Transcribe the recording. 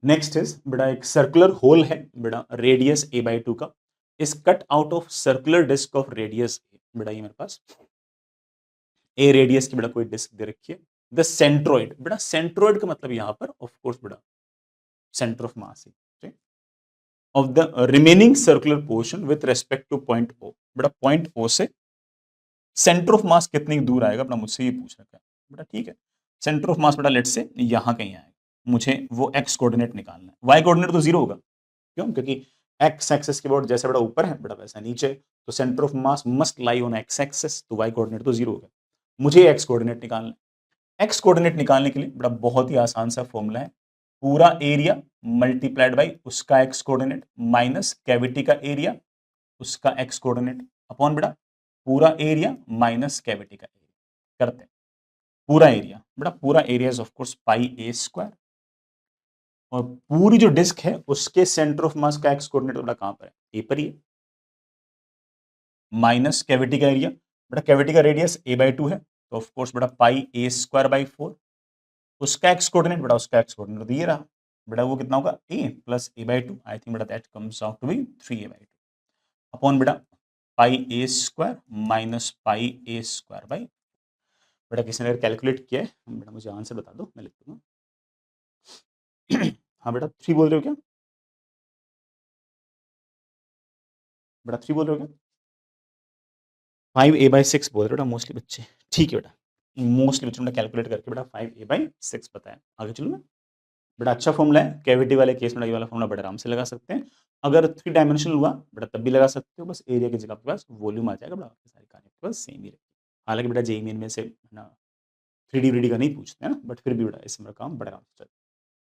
next is बेटा एक circular whole है बेटा रेडियस a/2 का is cut out of circular disc of radius बेटा ये मेरे पास ए रेडियस की बेटा कोई डिस्क दे रखी है द सेंट्रोइड बेटा सेंट्रोइड का मतलब यहां पर ऑफ कोर्स बेटा सेंटर ऑफ मास है of the remaining circular portion with respect to point O बेटा पॉइंट ओ से सेंटर ऑफ मास कितनी दूर आएगा बेटा मुझसे ये पूछ रखा है बेटा ठीक है सेंटर ऑफ मास बेटा लेट से यहां कहीं आएगा मुझे वो एक्स कोऑर्डिनेट निकालना है वाई कोऑर्डिनेट तो जीरो होगा क्यों क्योंकि एक्स एक्सिस के बोर्ड जैसे बेटा ऊपर है बेटा वैसा नीचे तो centre of mass must lie on x axis तो वाई कोऑर्डिनेट तो जीरो होगा मुझे एक्स कोऑर्डिनेट निकालना है एक्स कोऑर्डिनेट निकालने के लिए बेटा बहुत ही आसान सा फॉर्मूला है पूरा एरिया मल्टीप्लाइड बाई उसका एक्स कोऑर्डिनेट माइनस कैविटी का एरिया उसका एक्स कोऑर्डिनेट अपॉन बेटा पूरा एरिया माइनस कैविटी का एरिया करते हैं पूरा एरिया बेटा पूरा area is of course pi a square और पूरी जो डिस्क है उसके सेंटर ऑफ मास का एक्स कोऑर्डिनेट बेटा कहां पर है ए पर ही है माइनस कैविटी का एरिया बेटा कैविटी का रेडियस a/2 है तो ऑफ कोर्स बेटा पाई ए स्क्वायर बाई 4 उसका एक्स कोऑर्डिनेट बेटा उसका एक्स कोऑर्डिनेट तो ये रहा बेटा वो कितना होगा a plus a/2 I think beta that comes out to be 3a/2 upon beta pi a square minus pi a square by beta किसी ने अगर कैलकुलेट किया है बेटा मुझे आंसर बता दो मैं लिख दूंगा हाँ बेटा 3 बोल रहे हो क्या बेटा 3 बोल रहे हो क्या 5a/6 बोल रहे हो बेटा मोस्टली बच्चे ठीक है बेटा मोस्टली बच्चों ने कैलकुलेट करके बेटा 5a/6 बताया आगे चलो ना बेटा अच्छा फॉर्मूला है कैविटी वाले केस में ये वाला फॉर्मूला बड़े आराम से लगा सकते हैं अगर 3 डायमेंशनल हुआ बेटा तब भी लगा सकते हो बस एरिया की जगह आपके पास वॉल्यूम आ जाएगा बेटा आपकी सारी कहानी आपके पास सेम ही रहेगी हालांकि बेटा जेईई मेन में से ना 3D का नहीं पूछते हैं ना बट फिर भी बेटा इसमें काम बड़ा आराम से चलता है